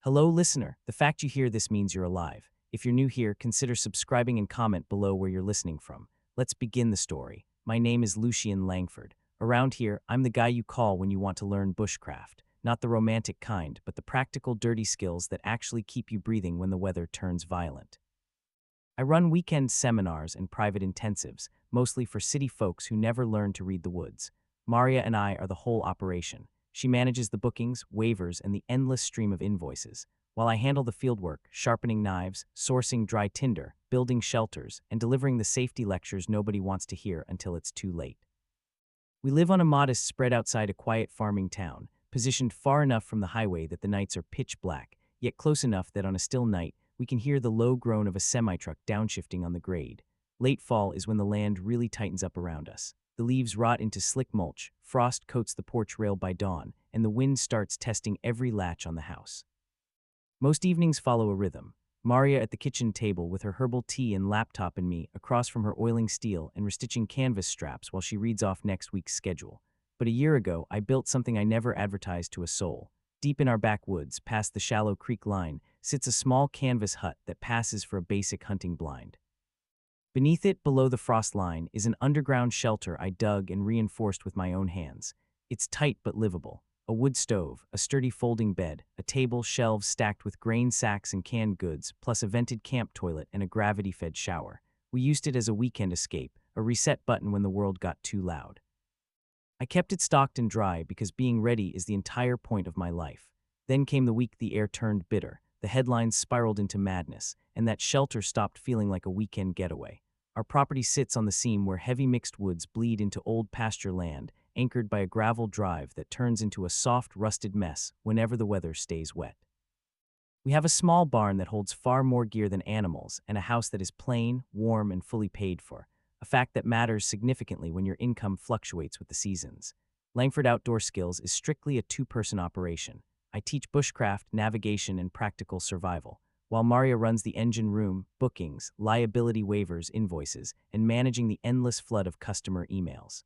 Hello, listener. The fact you hear this means you're alive. If you're new here, consider subscribing and comment below where you're listening from. Let's begin the story. My name is Lucian Langford. Around here, I'm the guy you call when you want to learn bushcraft. Not the romantic kind, but the practical, dirty skills that actually keep you breathing when the weather turns violent. I run weekend seminars and private intensives, mostly for city folks who never learned to read the woods. Maria and I are the whole operation. She manages the bookings, waivers, and the endless stream of invoices, while I handle the fieldwork, sharpening knives, sourcing dry tinder, building shelters, and delivering the safety lectures nobody wants to hear until it's too late. We live on a modest spread outside a quiet farming town, positioned far enough from the highway that the nights are pitch black, yet close enough that on a still night, we can hear the low groan of a semi-truck downshifting on the grade. Late fall is when the land really tightens up around us. The leaves rot into slick mulch, frost coats the porch rail by dawn, and the wind starts testing every latch on the house. Most evenings follow a rhythm. Maria at the kitchen table with her herbal tea and laptop and me across from her oiling steel and restitching canvas straps while she reads off next week's schedule. But a year ago, I built something I never advertised to a soul. Deep in our backwoods, past the shallow creek line, sits a small canvas hut that passes for a basic hunting blind. Beneath it, below the frost line, is an underground shelter I dug and reinforced with my own hands. It's tight but livable. A wood stove, a sturdy folding bed, a table, shelves stacked with grain sacks and canned goods, plus a vented camp toilet and a gravity-fed shower. We used it as a weekend escape, a reset button when the world got too loud. I kept it stocked and dry because being ready is the entire point of my life. Then came the week the air turned bitter, the headlines spiraled into madness, and that shelter stopped feeling like a weekend getaway. Our property sits on the seam where heavy mixed woods bleed into old pasture land, anchored by a gravel drive that turns into a soft, rusted mess whenever the weather stays wet. We have a small barn that holds far more gear than animals and a house that is plain, warm, and fully paid for, a fact that matters significantly when your income fluctuates with the seasons. Langford Outdoor Skills is strictly a two-person operation. I teach bushcraft, navigation, and practical survival, while Maria runs the engine room, bookings, liability waivers, invoices, and managing the endless flood of customer emails.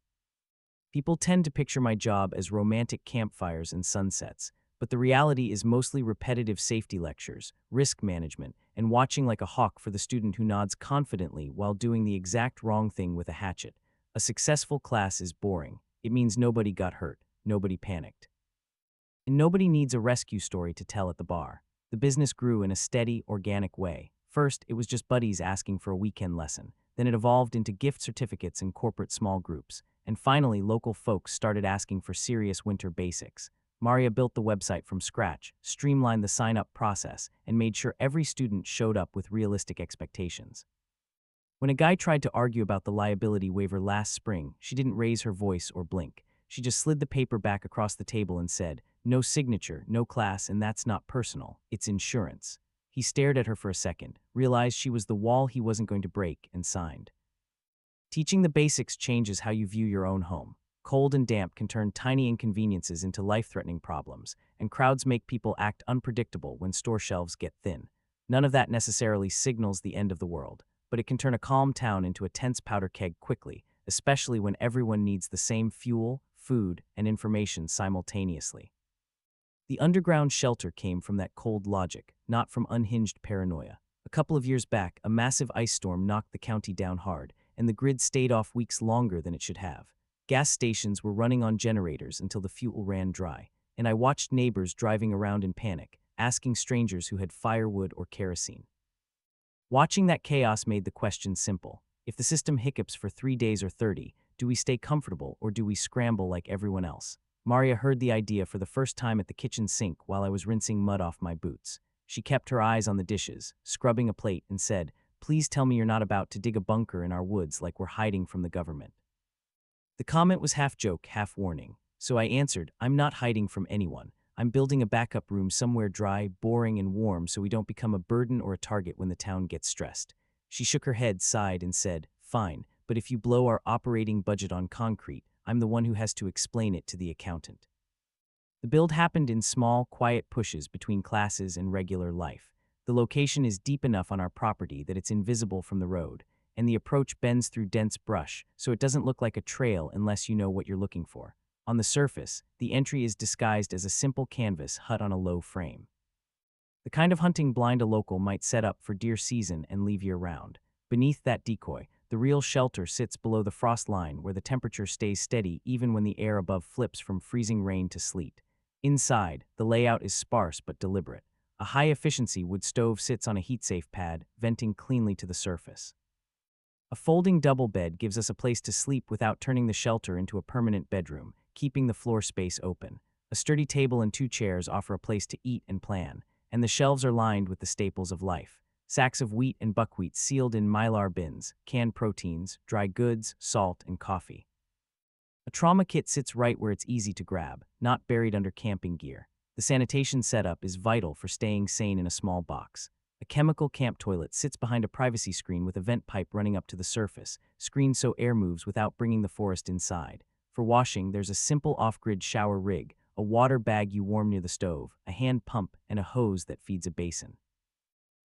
People tend to picture my job as romantic campfires and sunsets, but the reality is mostly repetitive safety lectures, risk management, and watching like a hawk for the student who nods confidently while doing the exact wrong thing with a hatchet. A successful class is boring. It means nobody got hurt, nobody panicked. And nobody needs a rescue story to tell at the bar. The business grew in a steady, organic way. First, it was just buddies asking for a weekend lesson. Then it evolved into gift certificates and corporate small groups. And finally, local folks started asking for serious winter basics. Maria built the website from scratch, streamlined the sign-up process, and made sure every student showed up with realistic expectations. When a guy tried to argue about the liability waiver last spring, she didn't raise her voice or blink. She just slid the paper back across the table and said, "No signature, no class, and that's not personal. It's insurance." He stared at her for a second, realized she was the wall he wasn't going to break, and signed. Teaching the basics changes how you view your own home. Cold and damp can turn tiny inconveniences into life-threatening problems, and crowds make people act unpredictable when store shelves get thin. None of that necessarily signals the end of the world, but it can turn a calm town into a tense powder keg quickly, especially when everyone needs the same fuel, food, and information simultaneously. The underground shelter came from that cold logic, not from unhinged paranoia. A couple of years back, a massive ice storm knocked the county down hard, and the grid stayed off weeks longer than it should have. Gas stations were running on generators until the fuel ran dry, and I watched neighbors driving around in panic, asking strangers who had firewood or kerosene. Watching that chaos made the question simple. If the system hiccups for 3 days or 30, do we stay comfortable or do we scramble like everyone else? Maria heard the idea for the first time at the kitchen sink while I was rinsing mud off my boots. She kept her eyes on the dishes, scrubbing a plate, and said, "Please tell me you're not about to dig a bunker in our woods like we're hiding from the government." The comment was half joke, half warning, so I answered, "I'm not hiding from anyone. I'm building a backup room somewhere dry, boring, and warm so we don't become a burden or a target when the town gets stressed." She shook her head, sighed, and said, "Fine, but if you blow our operating budget on concrete, I'm the one who has to explain it to the accountant." The build happened in small, quiet pushes between classes and regular life. The location is deep enough on our property that it's invisible from the road, and the approach bends through dense brush, so it doesn't look like a trail unless you know what you're looking for. On the surface, the entry is disguised as a simple canvas hut on a low frame. The kind of hunting blind a local might set up for deer season and leave year-round. Beneath that decoy, the real shelter sits below the frost line where the temperature stays steady even when the air above flips from freezing rain to sleet. Inside, the layout is sparse but deliberate. A high-efficiency wood stove sits on a heat-safe pad, venting cleanly to the surface. A folding double bed gives us a place to sleep without turning the shelter into a permanent bedroom, keeping the floor space open. A sturdy table and 2 chairs offer a place to eat and plan, and the shelves are lined with the staples of life. Sacks of wheat and buckwheat sealed in mylar bins, canned proteins, dry goods, salt, and coffee. A trauma kit sits right where it's easy to grab, not buried under camping gear. The sanitation setup is vital for staying sane in a small box. A chemical camp toilet sits behind a privacy screen with a vent pipe running up to the surface, screened so air moves without bringing the forest inside. For washing, there's a simple off-grid shower rig, a water bag you warm near the stove, a hand pump, and a hose that feeds a basin.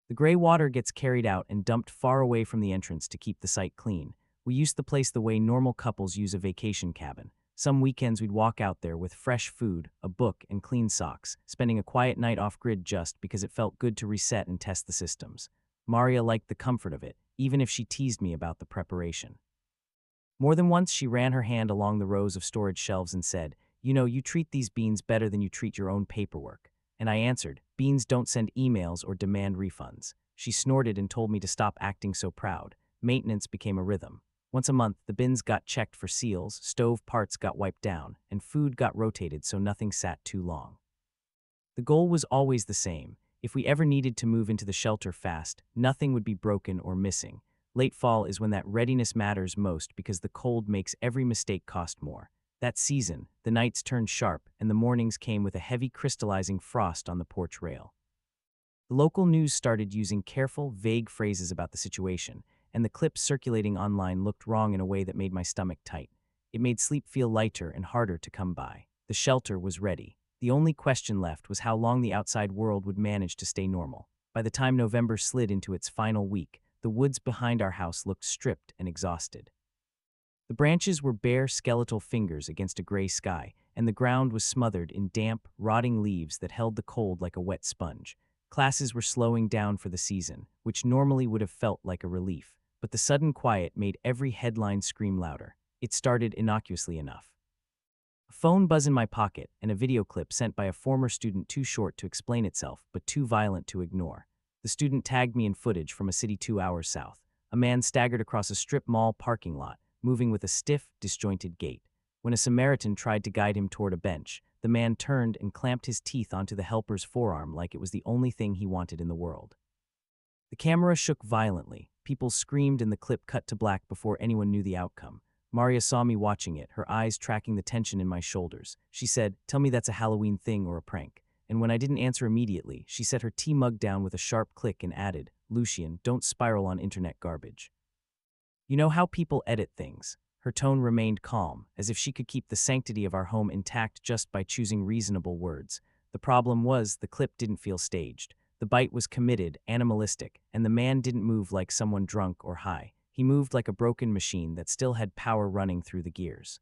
The gray water gets carried out and dumped far away from the entrance to keep the site clean. We used the place the way normal couples use a vacation cabin. Some weekends we'd walk out there with fresh food, a book, and clean socks, spending a quiet night off-grid just because it felt good to reset and test the systems. Maria liked the comfort of it, even if she teased me about the preparation. More than once she ran her hand along the rows of storage shelves and said, "You know, you treat these beans better than you treat your own paperwork." And I answered, "Beans don't send emails or demand refunds." She snorted and told me to stop acting so proud. Maintenance became a rhythm. Once a month, the bins got checked for seals, stove parts got wiped down, and food got rotated so nothing sat too long. The goal was always the same. If we ever needed to move into the shelter fast, nothing would be broken or missing. Late fall is when that readiness matters most because the cold makes every mistake cost more. That season, the nights turned sharp and the mornings came with a heavy crystallizing frost on the porch rail. The local news started using careful, vague phrases about the situation, and the clips circulating online looked wrong in a way that made my stomach tight. It made sleep feel lighter and harder to come by. The shelter was ready. The only question left was how long the outside world would manage to stay normal. By the time November slid into its final week, the woods behind our house looked stripped and exhausted. The branches were bare skeletal fingers against a gray sky, and the ground was smothered in damp, rotting leaves that held the cold like a wet sponge. Classes were slowing down for the season, which normally would have felt like a relief. But the sudden quiet made every headline scream louder. It started innocuously enough. A phone buzz in my pocket and a video clip sent by a former student too short to explain itself, but too violent to ignore. The student tagged me in footage from a city 2 hours south. A man staggered across a strip mall parking lot, moving with a stiff, disjointed gait. When a Samaritan tried to guide him toward a bench, the man turned and clamped his teeth onto the helper's forearm like it was the only thing he wanted in the world. The camera shook violently. People screamed and the clip cut to black before anyone knew the outcome. Maria saw me watching it, her eyes tracking the tension in my shoulders. She said, "Tell me that's a Halloween thing or a prank." And when I didn't answer immediately, she set her tea mug down with a sharp click and added, "Lucian, don't spiral on internet garbage. You know how people edit things." Her tone remained calm, as if she could keep the sanctity of our home intact just by choosing reasonable words. The problem was the clip didn't feel staged. The bite was committed, animalistic, and the man didn't move like someone drunk or high. He moved like a broken machine that still had power running through the gears.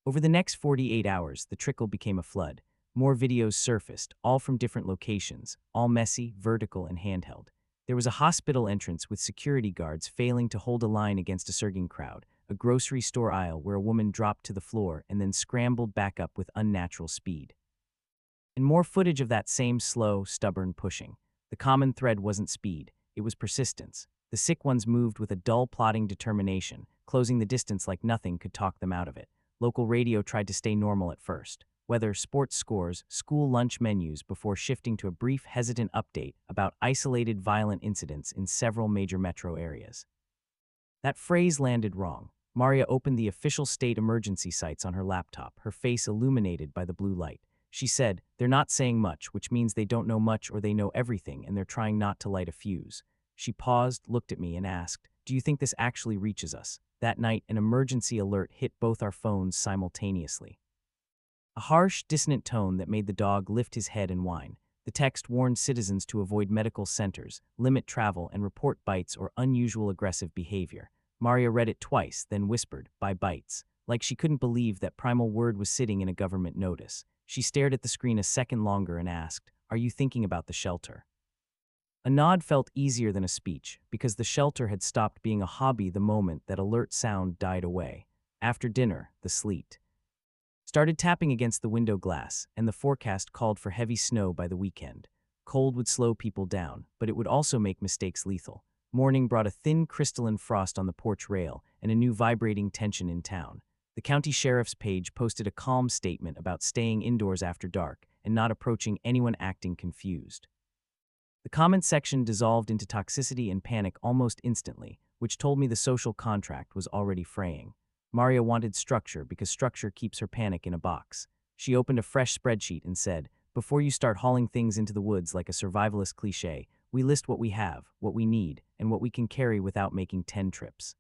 Over the next 48 hours, the trickle became a flood. More videos surfaced, all from different locations, all messy, vertical, and handheld. There was a hospital entrance with security guards failing to hold a line against a surging crowd, a grocery store aisle where a woman dropped to the floor and then scrambled back up with unnatural speed. And more footage of that same slow, stubborn pushing. The common thread wasn't speed, it was persistence. The sick ones moved with a dull, plodding determination, closing the distance like nothing could talk them out of it. Local radio tried to stay normal at first. Weather, sports scores, school lunch menus before shifting to a brief, hesitant update about isolated violent incidents in several major metro areas. That phrase landed wrong. Maria opened the official state emergency sites on her laptop, her face illuminated by the blue light. She said, "They're not saying much, which means they don't know much or they know everything and they're trying not to light a fuse." She paused, looked at me, and asked, "Do you think this actually reaches us?" That night, an emergency alert hit both our phones simultaneously. A harsh, dissonant tone that made the dog lift his head and whine. The text warned citizens to avoid medical centers, limit travel, and report bites or unusual aggressive behavior. Maria read it twice, then whispered, "By bites," like she couldn't believe that primal word was sitting in a government notice. She stared at the screen a second longer and asked, Are you thinking about the shelter? A nod felt easier than a speech, because the shelter had stopped being a hobby the moment that alert sound died away. After dinner, the sleet started tapping against the window glass, and the forecast called for heavy snow by the weekend. Cold would slow people down, but it would also make mistakes lethal. Morning brought a thin crystalline frost on the porch rail and a new vibrating tension in town. The county sheriff's page posted a calm statement about staying indoors after dark and not approaching anyone acting confused. The comment section dissolved into toxicity and panic almost instantly, which told me the social contract was already fraying. Maria wanted structure because structure keeps her panic in a box. She opened a fresh spreadsheet and said, "Before you start hauling things into the woods like a survivalist cliché, we list what we have, what we need, and what we can carry without making 10 trips."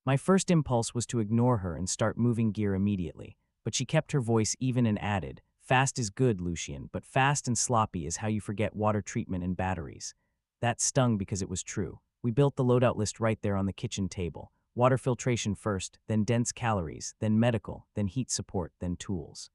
My first impulse was to ignore her and start moving gear immediately, but she kept her voice even and added, "Fast is good, Lucien, but fast and sloppy is how you forget water treatment and batteries." That stung because it was true. We built the loadout list right there on the kitchen table. Water filtration first, then dense calories, then medical, then heat support, then tools.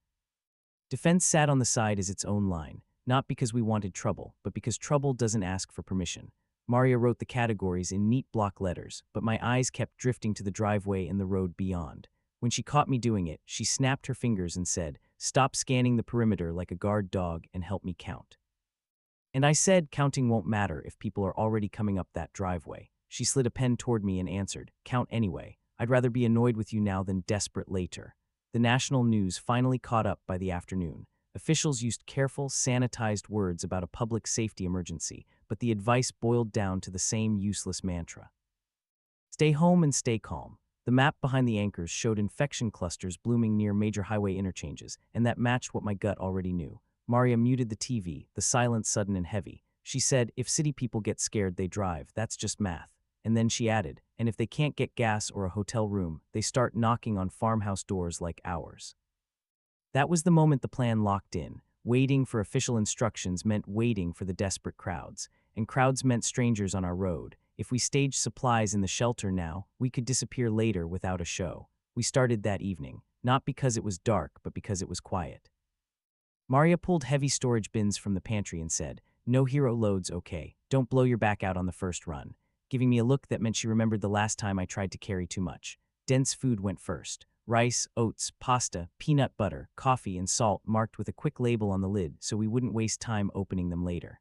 Defense sat on the side as its own line, not because we wanted trouble, but because trouble doesn't ask for permission. Maria wrote the categories in neat block letters, but my eyes kept drifting to the driveway and the road beyond. When she caught me doing it, she snapped her fingers and said, "Stop scanning the perimeter like a guard dog and help me count." And I said counting won't matter if people are already coming up that driveway. She slid a pen toward me and answered, "Count anyway. I'd rather be annoyed with you now than desperate later." The national news finally caught up by the afternoon. Officials used careful, sanitized words about a public safety emergency, but the advice boiled down to the same useless mantra. Stay home and stay calm. The map behind the anchors showed infection clusters blooming near major highway interchanges, and that matched what my gut already knew. Maria muted the TV, the silence sudden and heavy. She said, "If city people get scared, they drive. That's just math." And then she added, "And if they can't get gas or a hotel room, they start knocking on farmhouse doors like ours." That was the moment the plan locked in. Waiting for official instructions meant waiting for the desperate crowds, and crowds meant strangers on our road. If we staged supplies in the shelter now, we could disappear later without a show. We started that evening, not because it was dark, but because it was quiet. Maria pulled heavy storage bins from the pantry and said, "No hero loads, okay? Don't blow your back out on the first run," giving me a look that meant she remembered the last time I tried to carry too much. Dense food went first. Rice, oats, pasta, peanut butter, coffee, and salt marked with a quick label on the lid so we wouldn't waste time opening them later.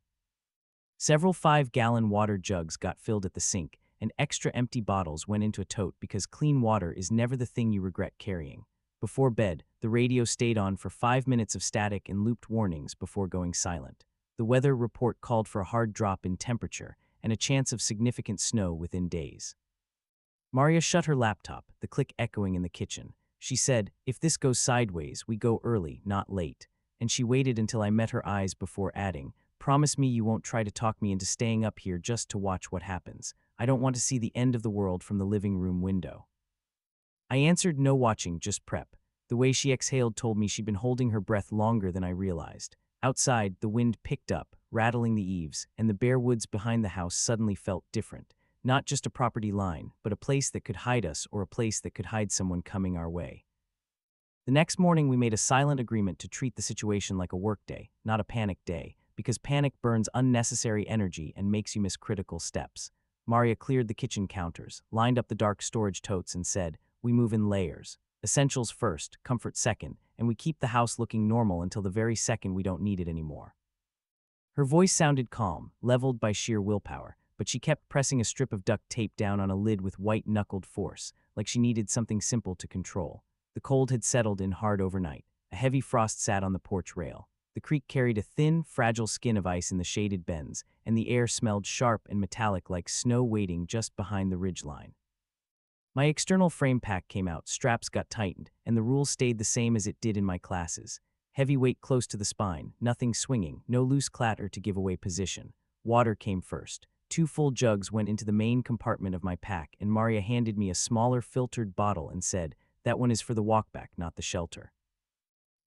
Several 5-gallon water jugs got filled at the sink, and extra empty bottles went into a tote because clean water is never the thing you regret carrying. Before bed, the radio stayed on for 5 minutes of static and looped warnings before going silent. The weather report called for a hard drop in temperature and a chance of significant snow within days. Maria shut her laptop, the click echoing in the kitchen. She said, "If this goes sideways, we go early, not late." And she waited until I met her eyes before adding, "Promise me you won't try to talk me into staying up here just to watch what happens. I don't want to see the end of the world from the living room window." I answered, "No watching, just prep." The way she exhaled told me she'd been holding her breath longer than I realized. Outside, the wind picked up, rattling the eaves, and the bare woods behind the house suddenly felt different. Not just a property line, but a place that could hide us or a place that could hide someone coming our way. The next morning, we made a silent agreement to treat the situation like a workday, not a panic day, because panic burns unnecessary energy and makes you miss critical steps. Maria cleared the kitchen counters, lined up the dark storage totes, and said, "We move in layers. Essentials first, comfort second, and we keep the house looking normal until the very second we don't need it anymore." Her voice sounded calm, leveled by sheer willpower, but she kept pressing a strip of duct tape down on a lid with white-knuckled force, like she needed something simple to control. The cold had settled in hard overnight. A heavy frost sat on the porch rail. The creek carried a thin, fragile skin of ice in the shaded bends, and the air smelled sharp and metallic like snow waiting just behind the ridgeline. My external frame pack came out, straps got tightened, and the rules stayed the same as it did in my classes. Heavy weight close to the spine, nothing swinging, no loose clatter to give away position. Water came first. 2 full jugs went into the main compartment of my pack, and Maria handed me a smaller filtered bottle and said, "That one is for the walkback, not the shelter.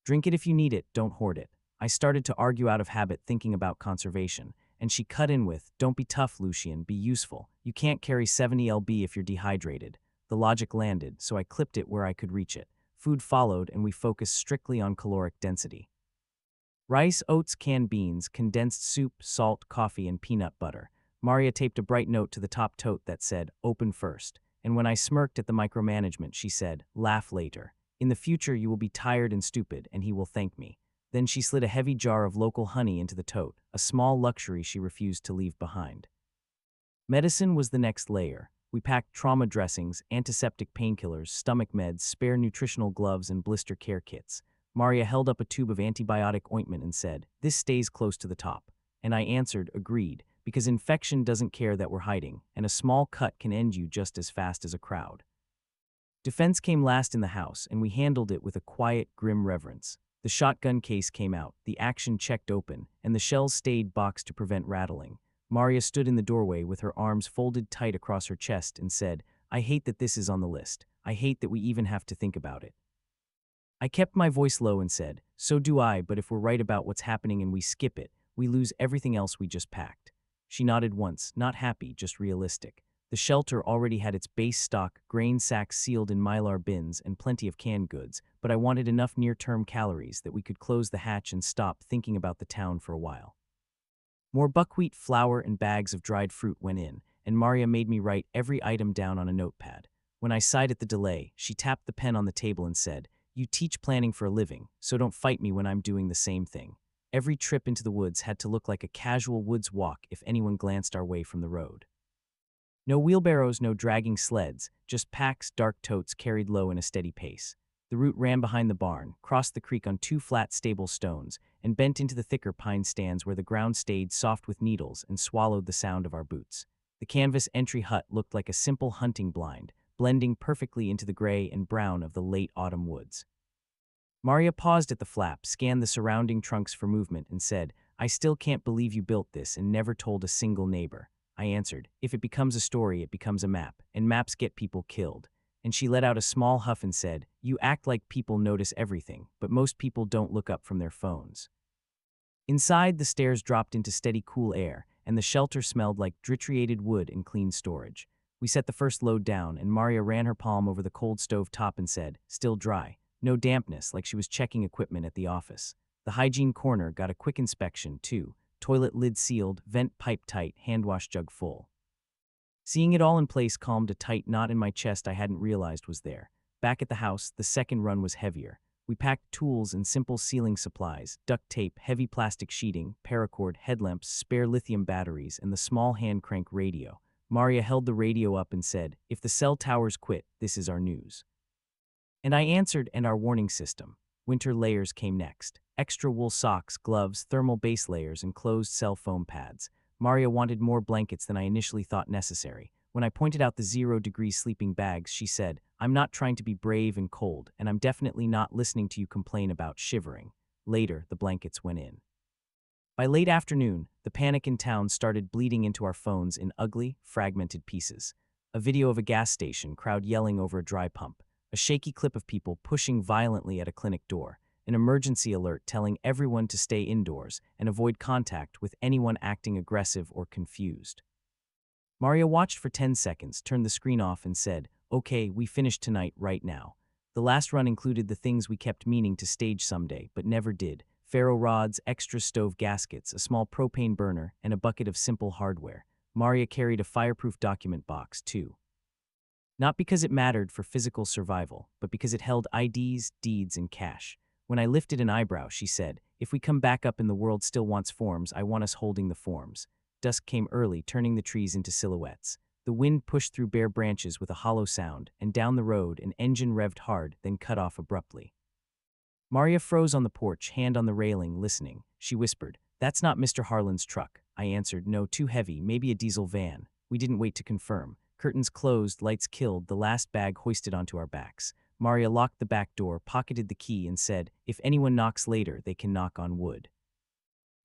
Drink it if you need it, don't hoard it." I started to argue out of habit, thinking about conservation, and she cut in with, "Don't be tough, Lucien, be useful. You can't carry 70 lb if you're dehydrated." The logic landed, so I clipped it where I could reach it. Food followed, and we focused strictly on caloric density. Rice, oats, canned beans, condensed soup, salt, coffee, and peanut butter. Maria taped a bright note to the top tote that said, "Open first." And when I smirked at the micromanagement, she said, "Laugh later. In the future, you will be tired and stupid, and he will thank me." Then she slid a heavy jar of local honey into the tote, a small luxury she refused to leave behind. Medicine was the next layer. We packed trauma dressings, antiseptic painkillers, stomach meds, spare nutritional gloves, and blister care kits. Maria held up a tube of antibiotic ointment and said, "This stays close to the top." And I answered, "Agreed, because infection doesn't care that we're hiding, and a small cut can end you just as fast as a crowd." Defense came last in the house, and we handled it with a quiet, grim reverence. The shotgun case came out, the action checked open, and the shells stayed boxed to prevent rattling. Maria stood in the doorway with her arms folded tight across her chest and said, "I hate that this is on the list. I hate that we even have to think about it." I kept my voice low and said, "So do I, but if we're right about what's happening and we skip it, we lose everything else we just packed." She nodded once, not happy, just realistic. The shelter already had its base stock, grain sacks sealed in Mylar bins, and plenty of canned goods, but I wanted enough near-term calories that we could close the hatch and stop thinking about the town for a while. More buckwheat flour and bags of dried fruit went in, and Maria made me write every item down on a notepad. When I sighed at the delay, she tapped the pen on the table and said, "You teach planning for a living, so don't fight me when I'm doing the same thing." Every trip into the woods had to look like a casual woods walk if anyone glanced our way from the road. No wheelbarrows, no dragging sleds, just packs, dark totes carried low in a steady pace. The route ran behind the barn, crossed the creek on two flat, stable stones, and bent into the thicker pine stands where the ground stayed soft with needles and swallowed the sound of our boots. The canvas entry hut looked like a simple hunting blind, blending perfectly into the gray and brown of the late autumn woods. Maria paused at the flap, scanned the surrounding trunks for movement, and said, "I still can't believe you built this and never told a single neighbor." I answered, "If it becomes a story, it becomes a map, and maps get people killed." And she let out a small huff and said, "You act like people notice everything, but most people don't look up from their phones." Inside, the stairs dropped into steady, cool air, and the shelter smelled like deteriorated wood and clean storage. We set the first load down, and Maria ran her palm over the cold stove top and said, "Still dry. No dampness," like she was checking equipment at the office. The hygiene corner got a quick inspection, too. Toilet lid sealed, vent pipe tight, hand wash jug full. Seeing it all in place calmed a tight knot in my chest I hadn't realized was there. Back at the house, the second run was heavier. We packed tools and simple ceiling supplies, duct tape, heavy plastic sheeting, paracord, headlamps, spare lithium batteries, and the small hand crank radio. Maria held the radio up and said, "If the cell towers quit, this is our news." And I answered, "And our warning system." Winter layers came next. Extra wool socks, gloves, thermal base layers, and closed cell foam pads. Maria wanted more blankets than I initially thought necessary. When I pointed out the 0-degree sleeping bags, she said, "I'm not trying to be brave and cold, and I'm definitely not listening to you complain about shivering." Later, the blankets went in. By late afternoon, the panic in town started bleeding into our phones in ugly, fragmented pieces. A video of a gas station crowd yelling over a dry pump. A shaky clip of people pushing violently at a clinic door. An emergency alert telling everyone to stay indoors and avoid contact with anyone acting aggressive or confused. Maria watched for 10 seconds, turned the screen off, and said, "Okay, we finished tonight, right now." The last run included the things we kept meaning to stage someday, but never did. Ferro rods, extra stove gaskets, a small propane burner, and a bucket of simple hardware. Maria carried a fireproof document box, too. Not because it mattered for physical survival, but because it held IDs, deeds, and cash. When I lifted an eyebrow, she said, "If we come back up and the world still wants forms, I want us holding the forms." Dusk came early, turning the trees into silhouettes. The wind pushed through bare branches with a hollow sound, and down the road an engine revved hard, then cut off abruptly. Maria froze on the porch, hand on the railing, listening. She whispered, "That's not Mr. Harlan's truck." I answered, "No, too heavy, maybe a diesel van." We didn't wait to confirm. Curtains closed, lights killed, the last bag hoisted onto our backs. Maria locked the back door, pocketed the key, and said, "If anyone knocks later, they can knock on wood."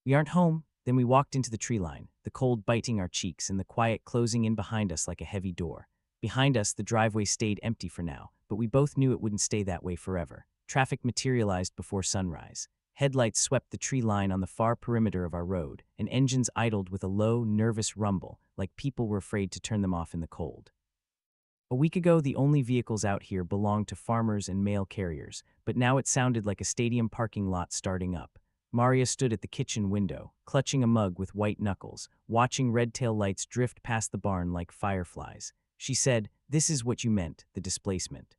"We aren't home." Then we walked into the tree line, the cold biting our cheeks and the quiet closing in behind us like a heavy door. Behind us, the driveway stayed empty for now, but we both knew it wouldn't stay that way forever. Traffic materialized before sunrise. Headlights swept the tree line on the far perimeter of our road, and engines idled with a low, nervous rumble, like people were afraid to turn them off in the cold. A week ago, the only vehicles out here belonged to farmers and mail carriers, but now it sounded like a stadium parking lot starting up. Maria stood at the kitchen window, clutching a mug with white knuckles, watching red tail lights drift past the barn like fireflies. She said, "This is what you meant, the displacement."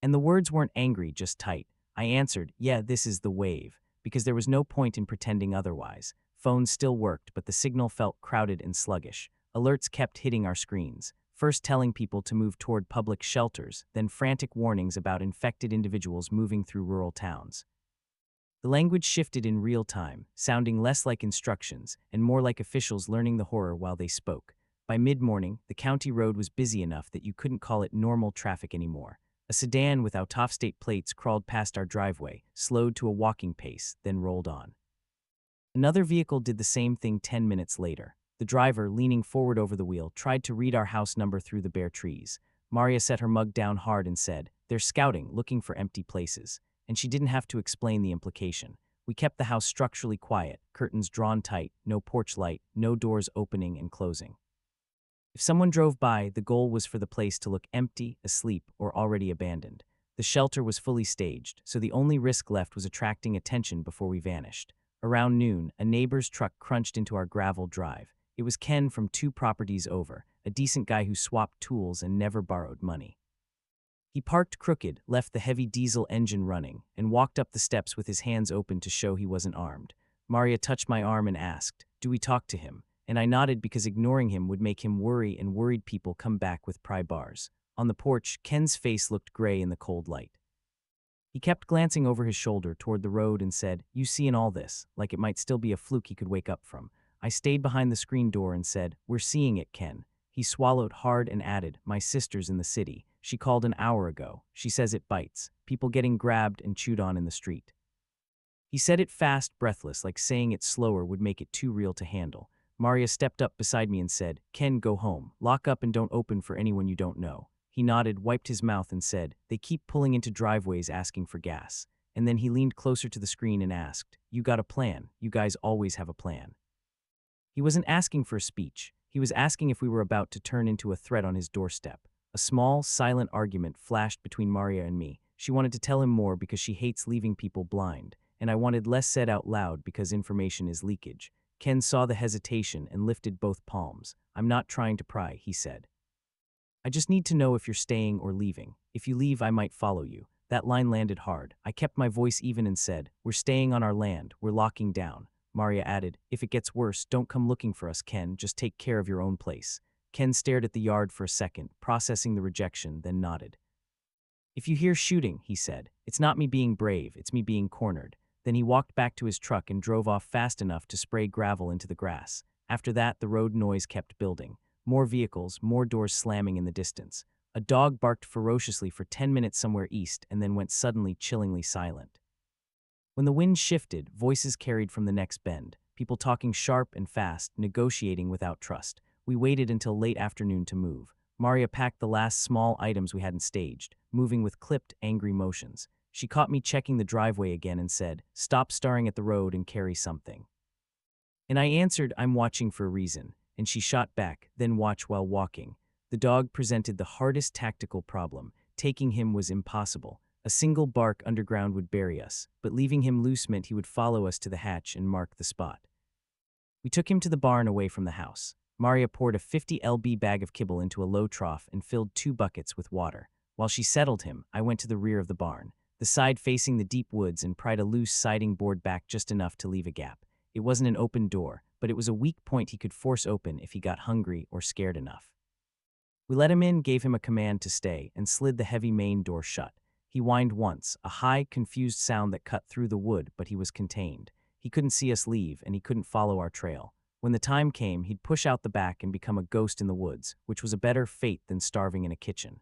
And the words weren't angry, just tight. I answered, "Yeah, this is the wave," because there was no point in pretending otherwise. Phones still worked, but the signal felt crowded and sluggish. Alerts kept hitting our screens, first telling people to move toward public shelters, then frantic warnings about infected individuals moving through rural towns. The language shifted in real time, sounding less like instructions and more like officials learning the horror while they spoke. By mid-morning, the county road was busy enough that you couldn't call it normal traffic anymore. A sedan with out-of-state plates crawled past our driveway, slowed to a walking pace, then rolled on. Another vehicle did the same thing 10 minutes later. The driver, leaning forward over the wheel, tried to read our house number through the bare trees. Maria set her mug down hard and said, "They're scouting, looking for empty places." And she didn't have to explain the implication. We kept the house structurally quiet, curtains drawn tight, no porch light, no doors opening and closing. If someone drove by, the goal was for the place to look empty, asleep, or already abandoned. The shelter was fully staged, so the only risk left was attracting attention before we vanished. Around noon, a neighbor's truck crunched into our gravel drive. It was Ken from 2 properties over, a decent guy who swapped tools and never borrowed money. He parked crooked, left the heavy diesel engine running, and walked up the steps with his hands open to show he wasn't armed. Maria touched my arm and asked, "Do we talk to him?" And I nodded because ignoring him would make him worry, and worried people come back with pry bars. On the porch, Ken's face looked gray in the cold light. He kept glancing over his shoulder toward the road and said, "You see in all this," like it might still be a fluke he could wake up from. I stayed behind the screen door and said, "We're seeing it, Ken." He swallowed hard and added, "My sister's in the city. She called an hour ago. She says it bites. People getting grabbed and chewed on in the street." He said it fast, breathless, like saying it slower would make it too real to handle. Maria stepped up beside me and said, "Ken, go home. Lock up and don't open for anyone you don't know." He nodded, wiped his mouth and said, "They keep pulling into driveways asking for gas." And then he leaned closer to the screen and asked, "You got a plan? You guys always have a plan." He wasn't asking for a speech. He was asking if we were about to turn into a threat on his doorstep. A small, silent argument flashed between Maria and me. She wanted to tell him more because she hates leaving people blind, and I wanted less said out loud because information is leakage. Ken saw the hesitation and lifted both palms. "I'm not trying to pry," he said. "I just need to know if you're staying or leaving. If you leave, I might follow you." That line landed hard. I kept my voice even and said, "We're staying on our land. We're locking down." Maria added, "If it gets worse, don't come looking for us, Ken. Just take care of your own place." Ken stared at the yard for a second, processing the rejection, then nodded. "If you hear shooting," he said, "it's not me being brave, it's me being cornered." Then he walked back to his truck and drove off fast enough to spray gravel into the grass. After that, the road noise kept building. More vehicles, more doors slamming in the distance. A dog barked ferociously for 10 minutes somewhere east and then went suddenly chillingly silent. When the wind shifted, voices carried from the next bend, people talking sharp and fast, negotiating without trust. We waited until late afternoon to move. Maria packed the last small items we hadn't staged, moving with clipped, angry motions. She caught me checking the driveway again and said, "Stop staring at the road and carry something." And I answered, "I'm watching for a reason." And she shot back, "Then watch while walking." The dog presented the hardest tactical problem. Taking him was impossible. A single bark underground would bury us, but leaving him loose meant he would follow us to the hatch and mark the spot. We took him to the barn away from the house. Maria poured a 50 lb bag of kibble into a low trough and filled 2 buckets with water. While she settled him, I went to the rear of the barn, the side facing the deep woods, and pried a loose siding board back just enough to leave a gap. It wasn't an open door, but it was a weak point he could force open if he got hungry or scared enough. We let him in, gave him a command to stay, and slid the heavy main door shut. He whined once, a high, confused sound that cut through the wood, but he was contained. He couldn't see us leave, and he couldn't follow our trail. When the time came, he'd push out the back and become a ghost in the woods, which was a better fate than starving in a kitchen.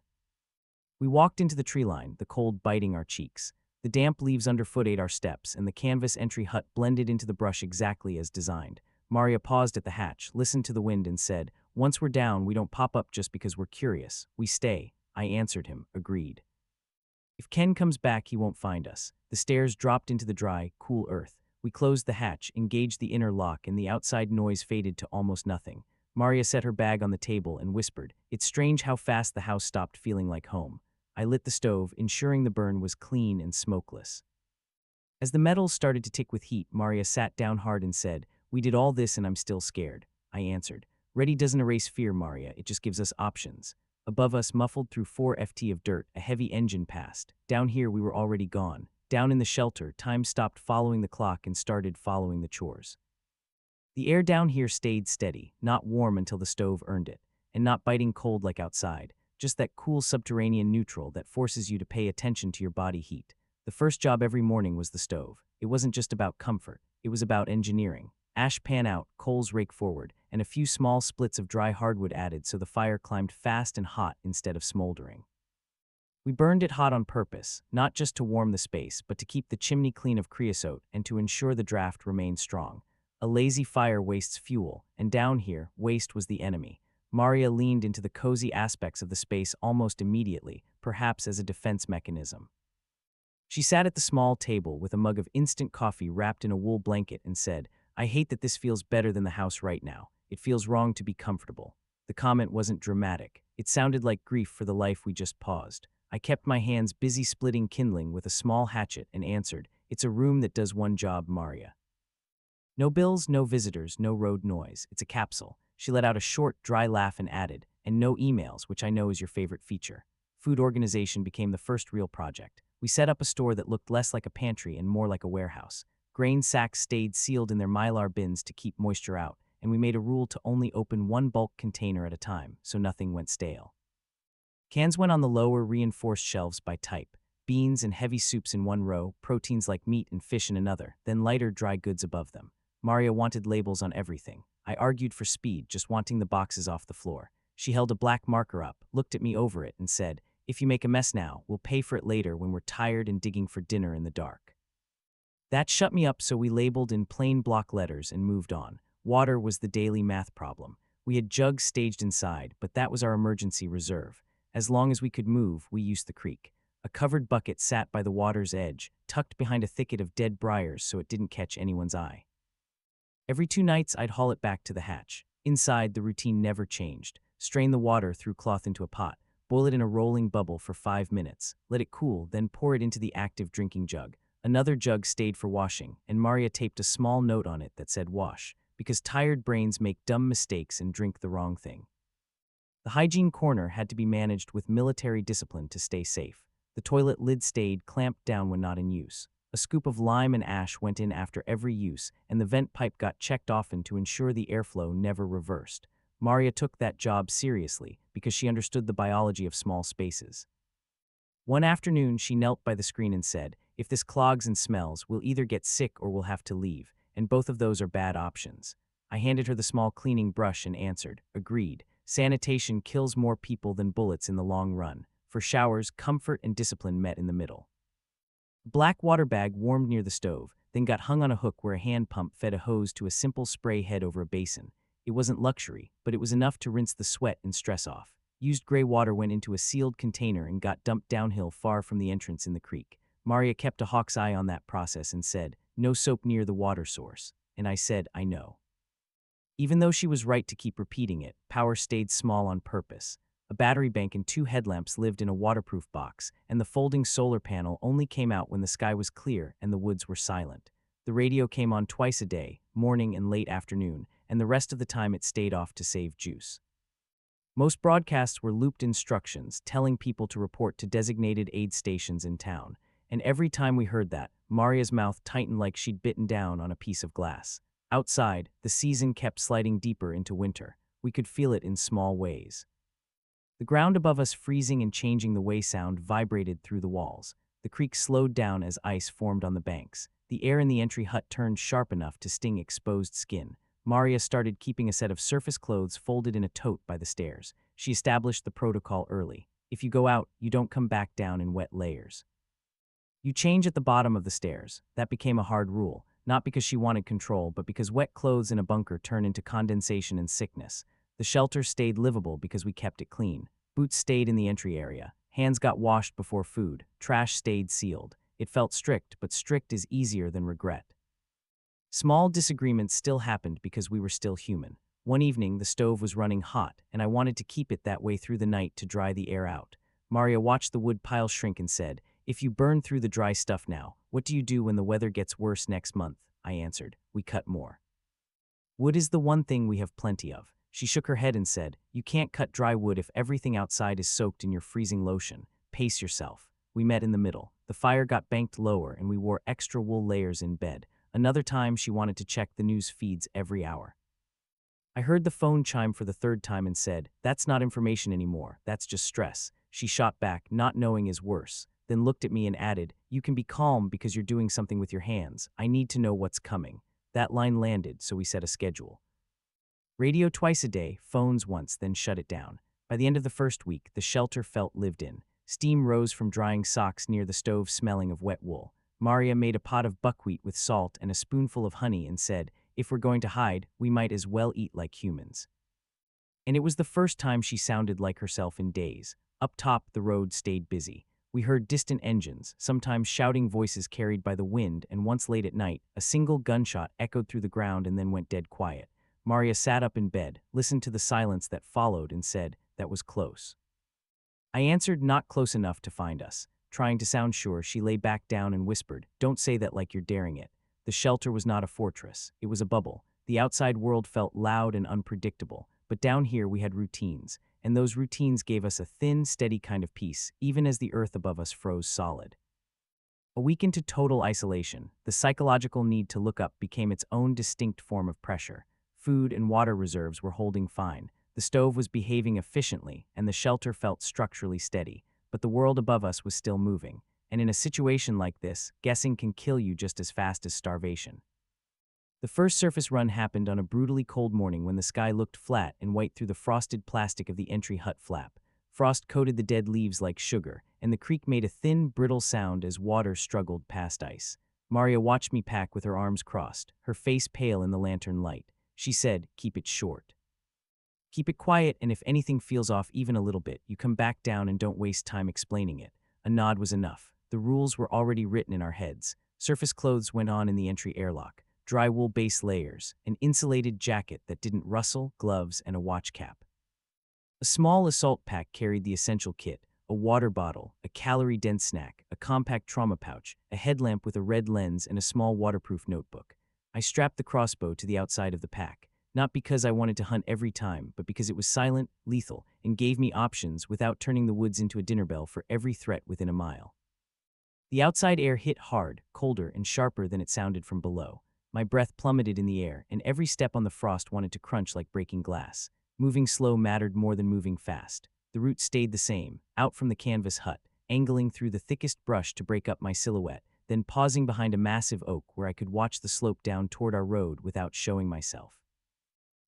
We walked into the tree line, the cold biting our cheeks. The damp leaves underfoot ate our steps, and the canvas entry hut blended into the brush exactly as designed. Maria paused at the hatch, listened to the wind, and said, "Once we're down, we don't pop up just because we're curious. We stay." I answered him, agreed. If Ken comes back, he won't find us. The stairs dropped into the dry, cool earth. We closed the hatch, engaged the inner lock, and the outside noise faded to almost nothing. Maria set her bag on the table and whispered, "It's strange how fast the house stopped feeling like home." I lit the stove, ensuring the burn was clean and smokeless. As the metals started to tick with heat, Maria sat down hard and said, "We did all this and I'm still scared." I answered, "Ready doesn't erase fear, Maria, it just gives us options." Above us, muffled through 4 ft of dirt, a heavy engine passed. Down here, we were already gone. Down in the shelter, time stopped following the clock and started following the chores. The air down here stayed steady, not warm until the stove earned it, and not biting cold like outside, just that cool subterranean neutral that forces you to pay attention to your body heat. The first job every morning was the stove. It wasn't just about comfort, it was about engineering. Ash pan out, coals rake forward, and a few small splits of dry hardwood added so the fire climbed fast and hot instead of smoldering. We burned it hot on purpose, not just to warm the space, but to keep the chimney clean of creosote and to ensure the draft remained strong. A lazy fire wastes fuel, and down here, waste was the enemy. Maria leaned into the cozy aspects of the space almost immediately, perhaps as a defense mechanism. She sat at the small table with a mug of instant coffee wrapped in a wool blanket and said, "I hate that this feels better than the house right now. It feels wrong to be comfortable." The comment wasn't dramatic. It sounded like grief for the life we just paused. I kept my hands busy splitting kindling with a small hatchet and answered, "It's a room that does one job, Maria. No bills, no visitors, no road noise. It's a capsule." She let out a short, dry laugh and added, "And no emails, which I know is your favorite feature." Food organization became the first real project. We set up a store that looked less like a pantry and more like a warehouse. Grain sacks stayed sealed in their mylar bins to keep moisture out, and we made a rule to only open one bulk container at a time, so nothing went stale. Cans went on the lower, reinforced shelves by type. Beans and heavy soups in one row, proteins like meat and fish in another, then lighter, dry goods above them. Maria wanted labels on everything. I argued for speed, just wanting the boxes off the floor. She held a black marker up, looked at me over it, and said, "If you make a mess now, we'll pay for it later when we're tired and digging for dinner in the dark." That shut me up, so we labeled in plain block letters and moved on. Water was the daily math problem. We had jugs staged inside, but that was our emergency reserve. As long as we could move, we used the creek. A covered bucket sat by the water's edge, tucked behind a thicket of dead briars so it didn't catch anyone's eye. Every 2 nights, I'd haul it back to the hatch. Inside, the routine never changed. Strain the water through cloth into a pot, boil it in a rolling bubble for 5 minutes, let it cool, then pour it into the active drinking jug. Another jug stayed for washing, and Maria taped a small note on it that said "wash," because tired brains make dumb mistakes and drink the wrong thing. The hygiene corner had to be managed with military discipline to stay safe. The toilet lid stayed clamped down when not in use. A scoop of lime and ash went in after every use, and the vent pipe got checked often to ensure the airflow never reversed. Maria took that job seriously because she understood the biology of small spaces. One afternoon, she knelt by the screen and said, "If this clogs and smells, we'll either get sick or we'll have to leave, and both of those are bad options." I handed her the small cleaning brush and answered, "Agreed. Sanitation kills more people than bullets in the long run." For showers, comfort and discipline met in the middle. A black water bag warmed near the stove, then got hung on a hook where a hand pump fed a hose to a simple spray head over a basin. It wasn't luxury, but it was enough to rinse the sweat and stress off. Used gray water went into a sealed container and got dumped downhill far from the entrance in the creek. Maria kept a hawk's eye on that process and said, "No soap near the water source." And I said, "I know." Even though she was right to keep repeating it, power stayed small on purpose. A battery bank and 2 headlamps lived in a waterproof box, and the folding solar panel only came out when the sky was clear and the woods were silent. The radio came on twice a day, morning and late afternoon, and the rest of the time it stayed off to save juice. Most broadcasts were looped instructions telling people to report to designated aid stations in town, and every time we heard that, Maria's mouth tightened like she'd bitten down on a piece of glass. Outside, the season kept sliding deeper into winter. We could feel it in small ways. The ground above us freezing and changing the way sound vibrated through the walls. The creek slowed down as ice formed on the banks. The air in the entry hut turned sharp enough to sting exposed skin. Maria started keeping a set of surface clothes folded in a tote by the stairs. She established the protocol early. If you go out, you don't come back down in wet layers. You change at the bottom of the stairs. That became a hard rule, not because she wanted control, but because wet clothes in a bunker turn into condensation and sickness. The shelter stayed livable because we kept it clean. Boots stayed in the entry area. Hands got washed before food. Trash stayed sealed. It felt strict, but strict is easier than regret. Small disagreements still happened because we were still human. One evening, the stove was running hot, and I wanted to keep it that way through the night to dry the air out. Maria watched the wood pile shrink and said, If you burn through the dry stuff now, what do you do when the weather gets worse next month? I answered. We cut more. Wood is the one thing we have plenty of. She shook her head and said, you can't cut dry wood if everything outside is soaked in your freezing lotion. Pace yourself. We met in the middle. The fire got banked lower and we wore extra wool layers in bed. Another time she wanted to check the news feeds every hour. I heard the phone chime for the third time and said, that's not information anymore, that's just stress. She shot back, not knowing is worse, then looked at me and added, you can be calm because you're doing something with your hands. I need to know what's coming. That line landed, so we set a schedule. Radio twice a day, phones once, then shut it down. By the end of the first week, the shelter felt lived in. Steam rose from drying socks near the stove smelling of wet wool. Maria made a pot of buckwheat with salt and a spoonful of honey and said, if we're going to hide, we might as well eat like humans. And it was the first time she sounded like herself in days. Up top, the road stayed busy. We heard distant engines, sometimes shouting voices carried by the wind, and once late at night, a single gunshot echoed through the ground and then went dead quiet. Maria sat up in bed, listened to the silence that followed, and said, that was close. I answered, not close enough to find us. Trying to sound sure, she lay back down and whispered, don't say that like you're daring it. The shelter was not a fortress, it was a bubble. The outside world felt loud and unpredictable, but down here we had routines, and those routines gave us a thin, steady kind of peace, even as the earth above us froze solid. A week into total isolation, the psychological need to look up became its own distinct form of pressure. Food and water reserves were holding fine, the stove was behaving efficiently, and the shelter felt structurally steady, but the world above us was still moving. And in a situation like this, guessing can kill you just as fast as starvation. The first surface run happened on a brutally cold morning when the sky looked flat and white through the frosted plastic of the entry hut flap. Frost coated the dead leaves like sugar, and the creek made a thin, brittle sound as water struggled past ice. Maria watched me pack with her arms crossed, her face pale in the lantern light. She said, keep it short. Keep it quiet, and if anything feels off even a little bit, you come back down and don't waste time explaining it. A nod was enough. The rules were already written in our heads. Surface clothes went on in the entry airlock. Dry wool base layers, an insulated jacket that didn't rustle, gloves, and a watch cap. A small assault pack carried the essential kit, a water bottle, a calorie-dense snack, a compact trauma pouch, a headlamp with a red lens, and a small waterproof notebook. I strapped the crossbow to the outside of the pack, not because I wanted to hunt every time, but because it was silent, lethal, and gave me options without turning the woods into a dinner bell for every threat within a mile. The outside air hit hard, colder, and sharper than it sounded from below. My breath plummeted in the air, and every step on the frost wanted to crunch like breaking glass. Moving slow mattered more than moving fast. The route stayed the same, out from the canvas hut, angling through the thickest brush to break up my silhouette, then pausing behind a massive oak where I could watch the slope down toward our road without showing myself.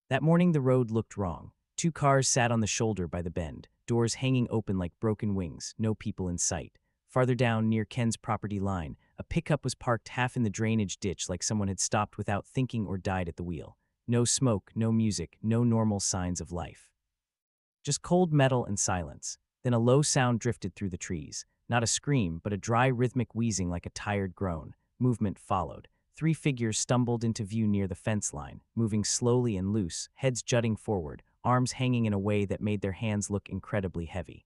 That morning the road looked wrong. 2 cars sat on the shoulder by the bend, doors hanging open like broken wings, no people in sight. Farther down, near Ken's property line, a pickup was parked half in the drainage ditch like someone had stopped without thinking or died at the wheel. No smoke, no music, no normal signs of life. Just cold metal and silence. Then a low sound drifted through the trees. Not a scream, but a dry rhythmic wheezing like a tired groan. Movement followed. 3 figures stumbled into view near the fence line, moving slowly and loose, heads jutting forward, arms hanging in a way that made their hands look incredibly heavy.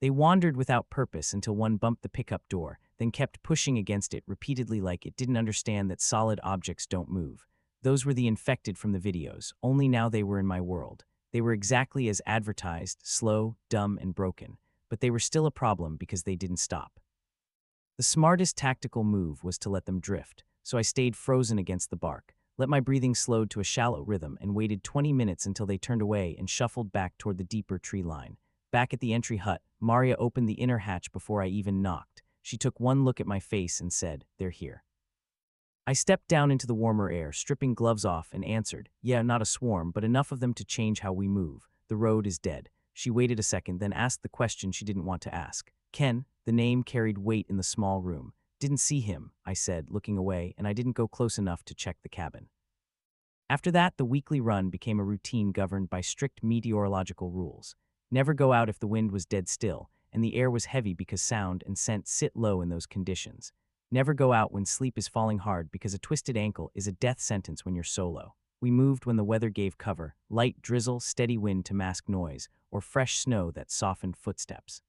They wandered without purpose until one bumped the pickup door, then kept pushing against it repeatedly like it didn't understand that solid objects don't move. Those were the infected from the videos, only now they were in my world. They were exactly as advertised, slow, dumb, and broken, but they were still a problem because they didn't stop. The smartest tactical move was to let them drift, so I stayed frozen against the bark, let my breathing slowed to a shallow rhythm, and waited 20 minutes until they turned away and shuffled back toward the deeper tree line. Back at the entry hut, Maria opened the inner hatch before I even knocked. She took one look at my face and said, "They're here." I stepped down into the warmer air, stripping gloves off, and answered, "Yeah, not a swarm, but enough of them to change how we move. The road is dead." She waited a second, then asked the question she didn't want to ask. "Ken?" The name carried weight in the small room. "Didn't see him," I said, looking away, and I didn't go close enough to check the cabin. After that, the weekly run became a routine governed by strict meteorological rules. Never go out if the wind was dead still, and the air was heavy because sound and scent sit low in those conditions. Never go out when sleep is falling hard because a twisted ankle is a death sentence when you're solo. We moved when the weather gave cover, light drizzle, steady wind to mask noise, or fresh snow that softened footsteps.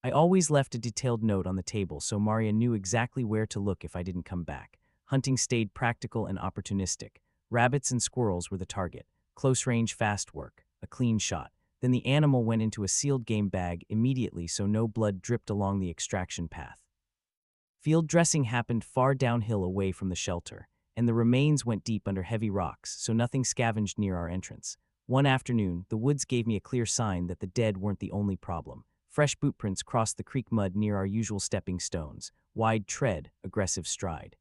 I always left a detailed note on the table so Maria knew exactly where to look if I didn't come back. Hunting stayed practical and opportunistic. Rabbits and squirrels were the target. Close range, fast work. A clean shot. Then the animal went into a sealed game bag immediately so no blood dripped along the extraction path. Field dressing happened far downhill away from the shelter, and the remains went deep under heavy rocks so nothing scavenged near our entrance. One afternoon, the woods gave me a clear sign that the dead weren't the only problem. Fresh boot prints crossed the creek mud near our usual stepping stones. Wide tread, aggressive stride.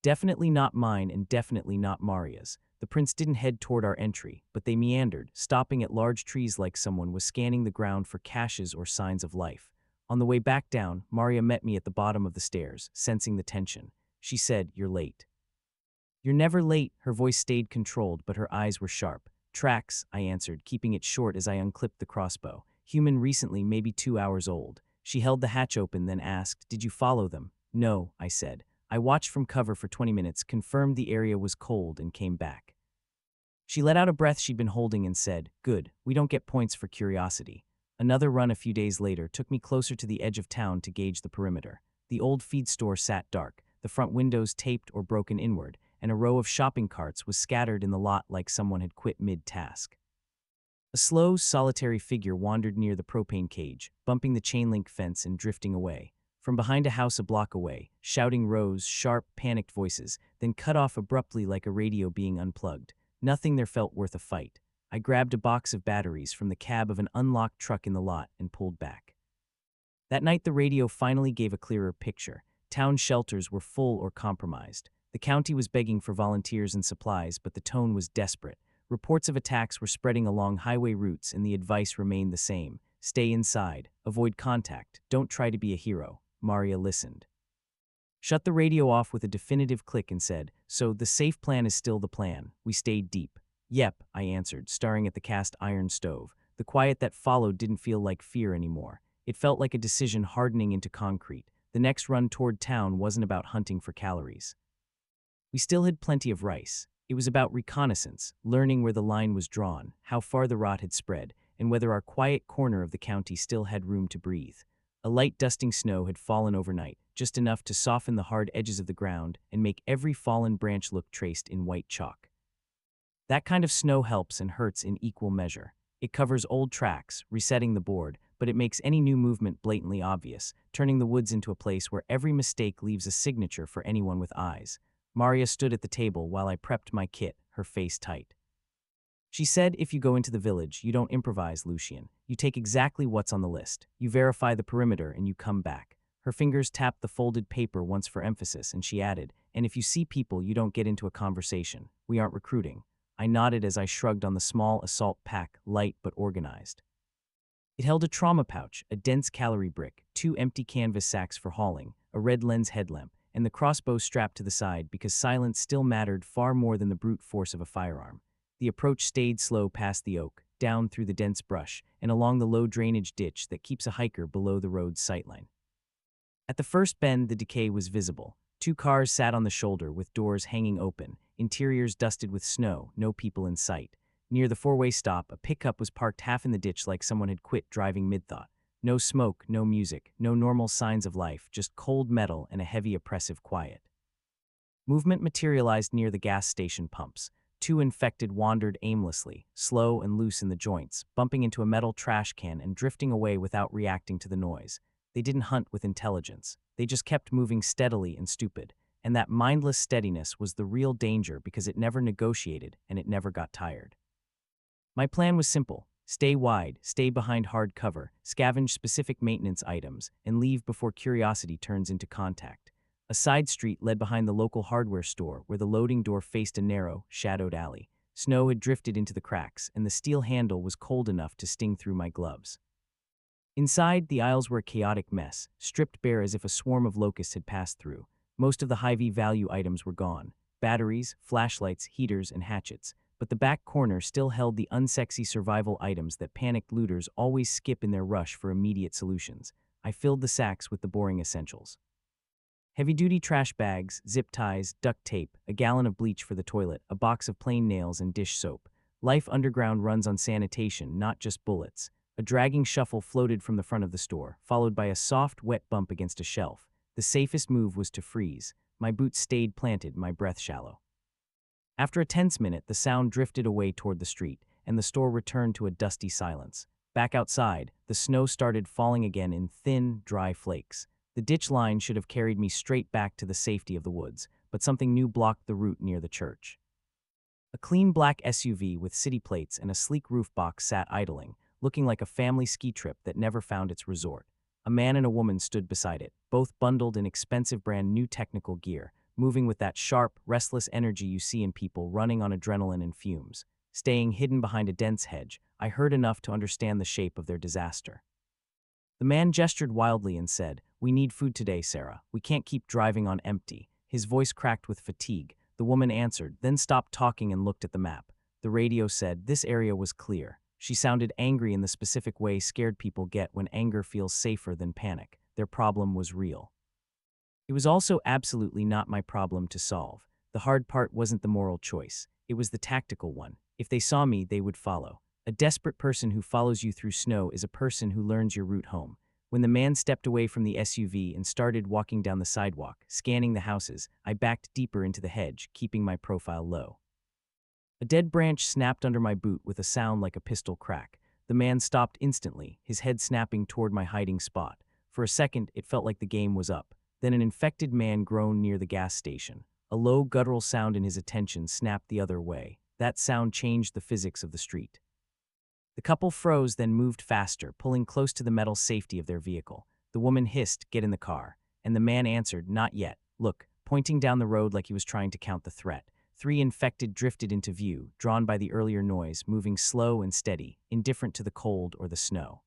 Definitely not mine and definitely not Maria's. The prints didn't head toward our entry, but they meandered, stopping at large trees like someone was scanning the ground for caches or signs of life. On the way back down, Maria met me at the bottom of the stairs, sensing the tension. She said, "You're late." "You're never late." Her voice stayed controlled, but her eyes were sharp. "Tracks," I answered, keeping it short as I unclipped the crossbow. "Human recently, maybe 2 hours old." She held the hatch open, then asked, "Did you follow them?" "No," I said. "I watched from cover for 20 minutes, confirmed the area was cold, and came back." She let out a breath she'd been holding and said, "Good, we don't get points for curiosity." Another run a few days later took me closer to the edge of town to gauge the perimeter. The old feed store sat dark, the front windows taped or broken inward, and a row of shopping carts was scattered in the lot like someone had quit mid-task. A slow, solitary figure wandered near the propane cage, bumping the chain-link fence and drifting away. From behind a house a block away, shouting rose sharp, panicked voices, then cut off abruptly like a radio being unplugged. Nothing there felt worth a fight. I grabbed a box of batteries from the cab of an unlocked truck in the lot and pulled back. That night the radio finally gave a clearer picture. Town shelters were full or compromised. The county was begging for volunteers and supplies, but the tone was desperate. Reports of attacks were spreading along highway routes and the advice remained the same. Stay inside, avoid contact, don't try to be a hero. Maria listened. Shut the radio off with a definitive click and said, "So the safe plan is still the plan." We stayed deep. "Yep," I answered, staring at the cast iron stove. The quiet that followed didn't feel like fear anymore. It felt like a decision hardening into concrete. The next run toward town wasn't about hunting for calories. We still had plenty of rice. It was about reconnaissance, learning where the line was drawn, how far the rot had spread, and whether our quiet corner of the county still had room to breathe. A light dusting snow had fallen overnight, just enough to soften the hard edges of the ground and make every fallen branch look traced in white chalk. That kind of snow helps and hurts in equal measure. It covers old tracks, resetting the board, but it makes any new movement blatantly obvious, turning the woods into a place where every mistake leaves a signature for anyone with eyes. Maria stood at the table while I prepped my kit, her face tight. She said, "If you go into the village, you don't improvise, Lucian. You take exactly what's on the list. You verify the perimeter and you come back." Her fingers tapped the folded paper once for emphasis, and she added, "And if you see people, you don't get into a conversation. We aren't recruiting." I nodded as I shrugged on the small assault pack, light but organized. It held a trauma pouch, a dense calorie brick, 2 empty canvas sacks for hauling, a red lens headlamp, and the crossbow strapped to the side because silence still mattered far more than the brute force of a firearm. The approach stayed slow past the oak, down through the dense brush, and along the low drainage ditch that keeps a hiker below the road's sightline. At the first bend, the decay was visible. 2 cars sat on the shoulder with doors hanging open, interiors dusted with snow, no people in sight. Near the 4-way stop, a pickup was parked half in the ditch like someone had quit driving mid-thought. No smoke, no music, no normal signs of life, just cold metal and a heavy oppressive quiet. Movement materialized near the gas station pumps. 2 infected wandered aimlessly, slow and loose in the joints, bumping into a metal trash can and drifting away without reacting to the noise. They didn't hunt with intelligence. They just kept moving steadily and stupid. And that mindless steadiness was the real danger because it never negotiated and it never got tired. My plan was simple. Stay wide, stay behind hard cover, scavenge specific maintenance items, and leave before curiosity turns into contact. A side street led behind the local hardware store where the loading door faced a narrow, shadowed alley. Snow had drifted into the cracks, and the steel handle was cold enough to sting through my gloves. Inside, the aisles were a chaotic mess, stripped bare as if a swarm of locusts had passed through. Most of the high-V value items were gone. Batteries, flashlights, heaters, and hatchets. But the back corner still held the unsexy survival items that panicked looters always skip in their rush for immediate solutions. I filled the sacks with the boring essentials. Heavy-duty trash bags, zip ties, duct tape, a gallon of bleach for the toilet, a box of plain nails and dish soap. Life underground runs on sanitation, not just bullets. A dragging shuffle floated from the front of the store, followed by a soft, wet bump against a shelf. The safest move was to freeze. My boots stayed planted, my breath shallow. After a tense minute, the sound drifted away toward the street, and the store returned to a dusty silence. Back outside, the snow started falling again in thin, dry flakes. The ditch line should have carried me straight back to the safety of the woods, but something new blocked the route near the church. A clean black SUV with city plates and a sleek roof box sat idling, looking like a family ski trip that never found its resort. A man and a woman stood beside it, both bundled in expensive brand new technical gear, moving with that sharp, restless energy you see in people running on adrenaline and fumes. Staying hidden behind a dense hedge, I heard enough to understand the shape of their disaster. The man gestured wildly and said, "We need food today, Sarah. We can't keep driving on empty." His voice cracked with fatigue. The woman answered, then stopped talking and looked at the map. The radio said this area was clear. She sounded angry in the specific way scared people get when anger feels safer than panic. Their problem was real. It was also absolutely not my problem to solve. The hard part wasn't the moral choice. It was the tactical one. If they saw me, they would follow. A desperate person who follows you through snow is a person who learns your route home. When the man stepped away from the SUV and started walking down the sidewalk, scanning the houses, I backed deeper into the hedge, keeping my profile low. A dead branch snapped under my boot with a sound like a pistol crack. The man stopped instantly, his head snapping toward my hiding spot. For a second, it felt like the game was up. Then an infected man groaned near the gas station. A low guttural sound in his attention snapped the other way. That sound changed the physics of the street. The couple froze, then moved faster, pulling close to the metal safety of their vehicle. The woman hissed, "Get in the car." And the man answered, "Not yet. Look," pointing down the road like he was trying to count the threat. 3 infected drifted into view, drawn by the earlier noise, moving slow and steady, indifferent to the cold or the snow.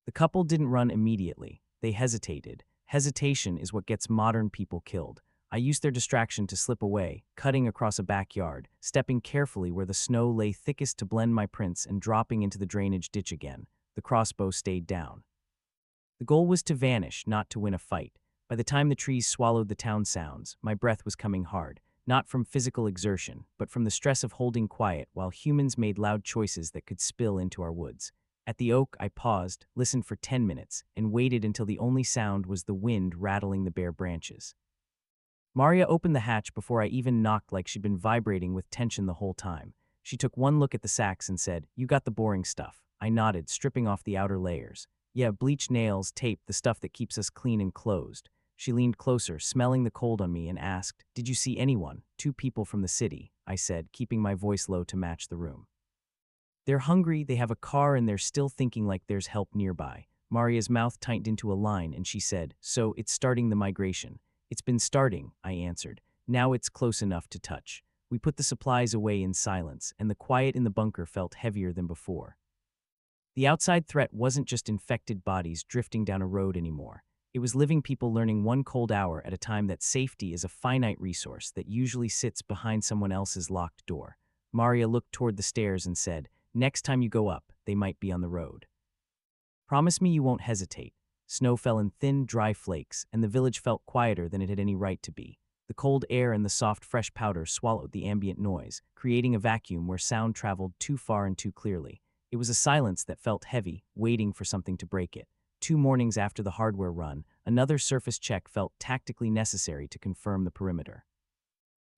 The couple didn't run immediately. They hesitated. Hesitation is what gets modern people killed. I used their distraction to slip away, cutting across a backyard, stepping carefully where the snow lay thickest to blend my prints and dropping into the drainage ditch again. The crossbow stayed down. The goal was to vanish, not to win a fight. By the time the trees swallowed the town sounds, my breath was coming hard, not from physical exertion, but from the stress of holding quiet while humans made loud choices that could spill into our woods. At the oak, I paused, listened for 10 minutes, and waited until the only sound was the wind rattling the bare branches. Maria opened the hatch before I even knocked, like she'd been vibrating with tension the whole time. She took one look at the sacks and said, "You got the boring stuff." I nodded, stripping off the outer layers. "Yeah, bleach, nails, tape, the stuff that keeps us clean and closed." She leaned closer, smelling the cold on me, and asked, "Did you see anyone?" "2 people from the city," I said, keeping my voice low to match the room. "They're hungry, they have a car, and they're still thinking like there's help nearby." Maria's mouth tightened into a line, and she said, "So it's starting the migration." "It's been starting," I answered. "Now it's close enough to touch." We put the supplies away in silence, and the quiet in the bunker felt heavier than before. The outside threat wasn't just infected bodies drifting down a road anymore. It was living people learning one cold hour at a time that safety is a finite resource that usually sits behind someone else's locked door. Maria looked toward the stairs and said, "Next time you go up, they might be on the road. Promise me you won't hesitate." Snow fell in thin, dry flakes, and the village felt quieter than it had any right to be. The cold air and the soft, fresh powder swallowed the ambient noise, creating a vacuum where sound traveled too far and too clearly. It was a silence that felt heavy, waiting for something to break it. 2 mornings after the hardware run, another surface check felt tactically necessary to confirm the perimeter.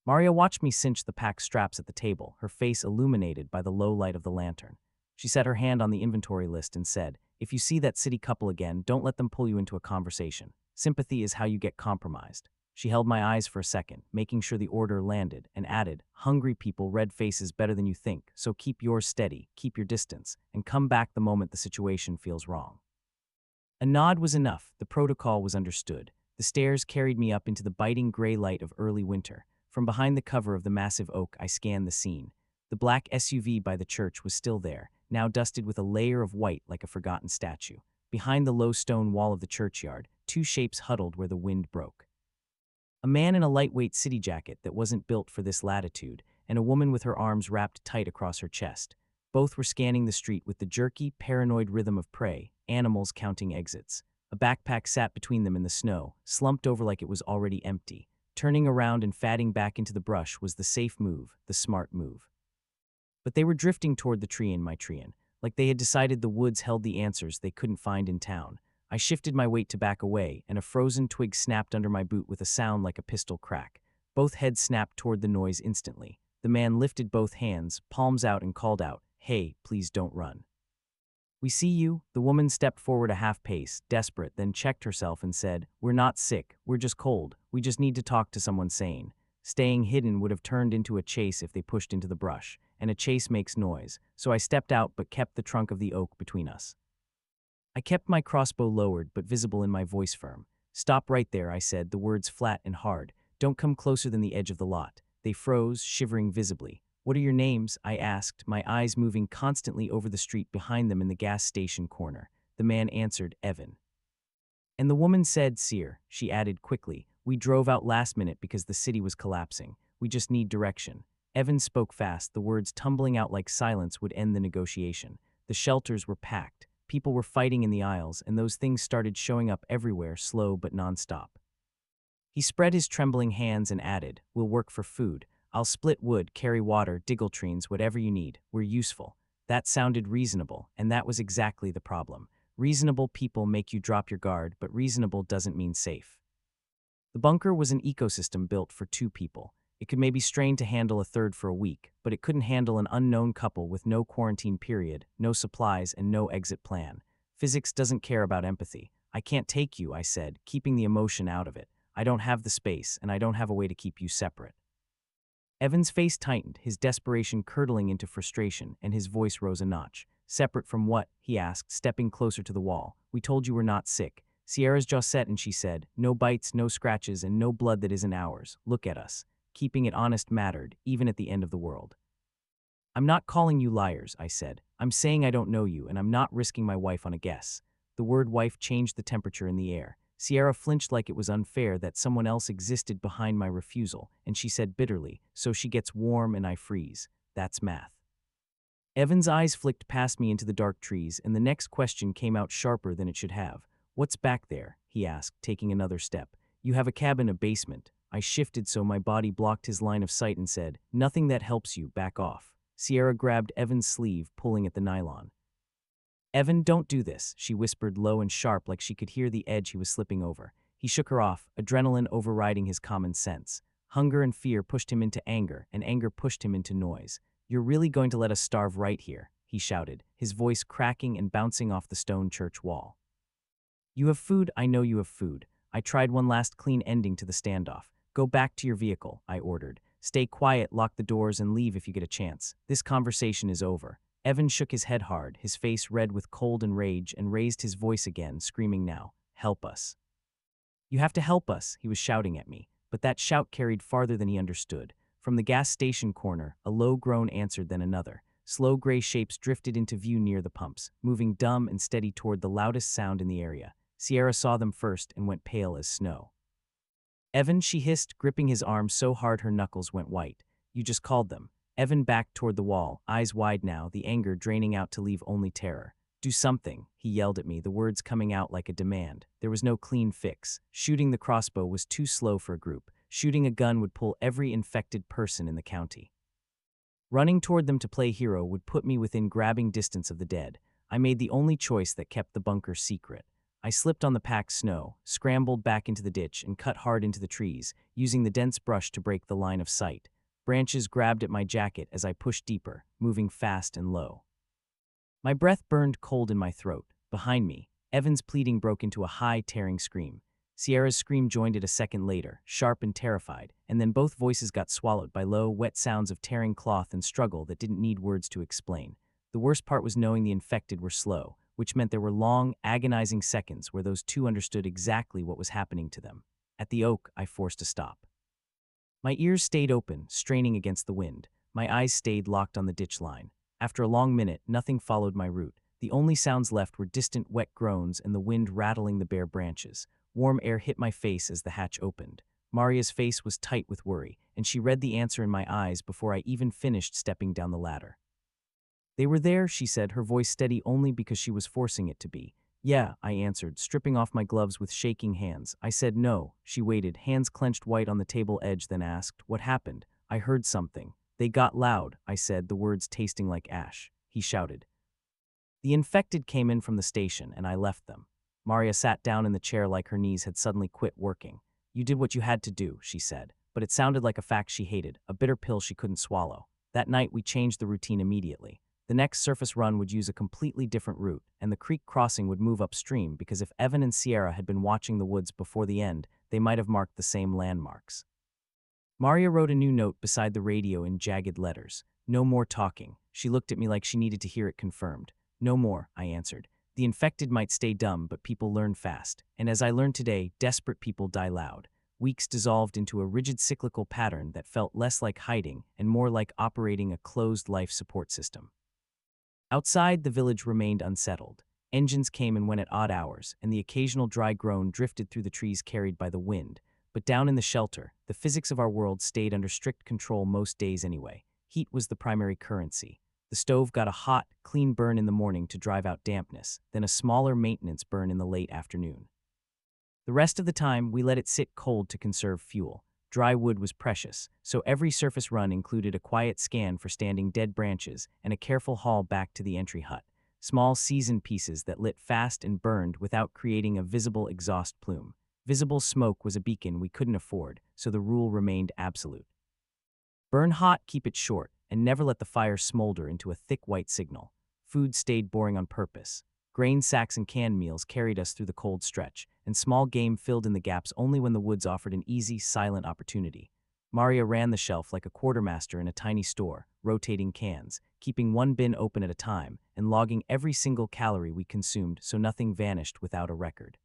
Maria watched me cinch the pack straps at the table, her face illuminated by the low light of the lantern. She set her hand on the inventory list and said, "If you see that city couple again, don't let them pull you into a conversation. Sympathy is how you get compromised." She held my eyes for a second, making sure the order landed, and added, "Hungry people, red faces better than you think, so keep yours steady, keep your distance, and come back the moment the situation feels wrong." A nod was enough. The protocol was understood. The stairs carried me up into the biting gray light of early winter. From behind the cover of the massive oak, I scanned the scene. The black SUV by the church was still there, now dusted with a layer of white like a forgotten statue. Behind the low stone wall of the churchyard, 2 shapes huddled where the wind broke. A man in a lightweight city jacket that wasn't built for this latitude, and a woman with her arms wrapped tight across her chest. Both were scanning the street with the jerky, paranoid rhythm of prey, animals counting exits. A backpack sat between them in the snow, slumped over like it was already empty. Turning around and fatting back into the brush was the safe move, the smart move. But they were drifting toward the tree in my treant, like they had decided the woods held the answers they couldn't find in town. I shifted my weight to back away, and a frozen twig snapped under my boot with a sound like a pistol crack. Both heads snapped toward the noise instantly. The man lifted both hands, palms out, and called out, "Hey, please don't run." "We see you." The woman stepped forward a half pace, desperate, then checked herself and said, "We're not sick, we're just cold. We just need to talk to someone sane." Staying hidden would have turned into a chase if they pushed into the brush, and a chase makes noise, so I stepped out but kept the trunk of the oak between us. I kept my crossbow lowered but visible in my voice firm. "Stop right there," I said, the words flat and hard. "Don't come closer than the edge of the lot." They froze, shivering visibly. "What are your names?" I asked, my eyes moving constantly over the street behind them in the gas station corner. The man answered, "Evan." And the woman said, "Seer," she added quickly. "We drove out last minute because the city was collapsing. We just need direction." Evan spoke fast, the words tumbling out like silence would end the negotiation. The shelters were packed. People were fighting in the aisles, and those things started showing up everywhere, slow but nonstop. He spread his trembling hands and added, "We'll work for food. I'll split wood, carry water, diggletrines, whatever you need. We're useful." That sounded reasonable, and that was exactly the problem. Reasonable people make you drop your guard, but reasonable doesn't mean safe. The bunker was an ecosystem built for two people. It could maybe strain to handle a third for a week, but it couldn't handle an unknown couple with no quarantine period, no supplies, and no exit plan. Physics doesn't care about empathy. "I can't take you," I said, keeping the emotion out of it. "I don't have the space, and I don't have a way to keep you separate." Evan's face tightened, his desperation curdling into frustration, and his voice rose a notch. "Separate from what?" he asked, stepping closer to the wall. "We told you we're not sick." Sierra's jaw set and she said, "No bites, no scratches, and no blood that isn't ours. Look at us." Keeping it honest mattered, even at the end of the world. "I'm not calling you liars," I said. "I'm saying I don't know you, and I'm not risking my wife on a guess." The word wife changed the temperature in the air. Sierra flinched like it was unfair that someone else existed behind my refusal, and she said bitterly, "So she gets warm and I freeze. That's math." Evan's eyes flicked past me into the dark trees, and the next question came out sharper than it should have. "What's back there?" he asked, taking another step. "You have a cabin, a basement." I shifted so my body blocked his line of sight and said, "Nothing that helps you, back off." Sierra grabbed Evan's sleeve, pulling at the nylon. "Evan, don't do this," she whispered low and sharp like she could hear the edge he was slipping over. He shook her off, adrenaline overriding his common sense. Hunger and fear pushed him into anger, and anger pushed him into noise. "You're really going to let us starve right here?" he shouted, his voice cracking and bouncing off the stone church wall. "You have food, I know you have food." I tried one last clean ending to the standoff. "Go back to your vehicle," I ordered. "Stay quiet, lock the doors, and leave if you get a chance. This conversation is over." Evan shook his head hard, his face red with cold and rage, and raised his voice again, screaming now, "Help us. You have to help us," he was shouting at me, but that shout carried farther than he understood. From the gas station corner, a low groan answered then another. Slow gray shapes drifted into view near the pumps, moving dumb and steady toward the loudest sound in the area. Sierra saw them first and went pale as snow. "Evan," she hissed, gripping his arm so hard her knuckles went white. "You just called them." Evan backed toward the wall, eyes wide now, the anger draining out to leave only terror. "Do something," he yelled at me, the words coming out like a demand. There was no clean fix. Shooting the crossbow was too slow for a group. Shooting a gun would pull every infected person in the county. Running toward them to play hero would put me within grabbing distance of the dead. I made the only choice that kept the bunker secret. I slipped on the packed snow, scrambled back into the ditch, and cut hard into the trees, using the dense brush to break the line of sight. Branches grabbed at my jacket as I pushed deeper, moving fast and low. My breath burned cold in my throat. Behind me, Evan's pleading broke into a high, tearing scream. Sierra's scream joined it a second later, sharp and terrified, and then both voices got swallowed by low, wet sounds of tearing cloth and struggle that didn't need words to explain. The worst part was knowing the infected were slow, which meant there were long, agonizing seconds where those two understood exactly what was happening to them. At the oak, I forced a stop. My ears stayed open, straining against the wind. My eyes stayed locked on the ditch line. After a long minute, nothing followed my route. The only sounds left were distant wet groans and the wind rattling the bare branches. Warm air hit my face as the hatch opened. Maria's face was tight with worry, and she read the answer in my eyes before I even finished stepping down the ladder. "They were there," she said, her voice steady only because she was forcing it to be. "Yeah," I answered, stripping off my gloves with shaking hands. I said no. She waited, hands clenched white on the table edge, then asked, "What happened?" "I heard something." "They got loud," I said, the words tasting like ash. He shouted, The infected came in from the station, and I left them. Maria sat down in the chair like her knees had suddenly quit working. You did what you had to do, she said, but it sounded like a fact she hated, a bitter pill she couldn't swallow. That night, we changed the routine immediately. The next surface run would use a completely different route, and the creek crossing would move upstream because if Evan and Sierra had been watching the woods before the end, they might have marked the same landmarks. Maria wrote a new note beside the radio in jagged letters. No more talking. She looked at me like she needed to hear it confirmed. No more, I answered. The infected might stay dumb, but people learn fast. And as I learned today, desperate people die loud. Weeks dissolved into a rigid cyclical pattern that felt less like hiding and more like operating a closed life support system. Outside, the village remained unsettled. Engines came and went at odd hours, and the occasional dry groan drifted through the trees carried by the wind. But down in the shelter, the physics of our world stayed under strict control most days anyway. Heat was the primary currency. The stove got a hot, clean burn in the morning to drive out dampness, then a smaller maintenance burn in the late afternoon. The rest of the time, we let it sit cold to conserve fuel. Dry wood was precious, so every surface run included a quiet scan for standing dead branches and a careful haul back to the entry hut. Small seasoned pieces that lit fast and burned without creating a visible exhaust plume. Visible smoke was a beacon we couldn't afford, so the rule remained absolute. Burn hot, keep it short, and never let the fire smolder into a thick white signal. Food stayed boring on purpose. Grain sacks and canned meals carried us through the cold stretch, and small game filled in the gaps only when the woods offered an easy, silent opportunity. Maria ran the shelf like a quartermaster in a tiny store, rotating cans, keeping one bin open at a time, and logging every single calorie we consumed so nothing vanished without a record.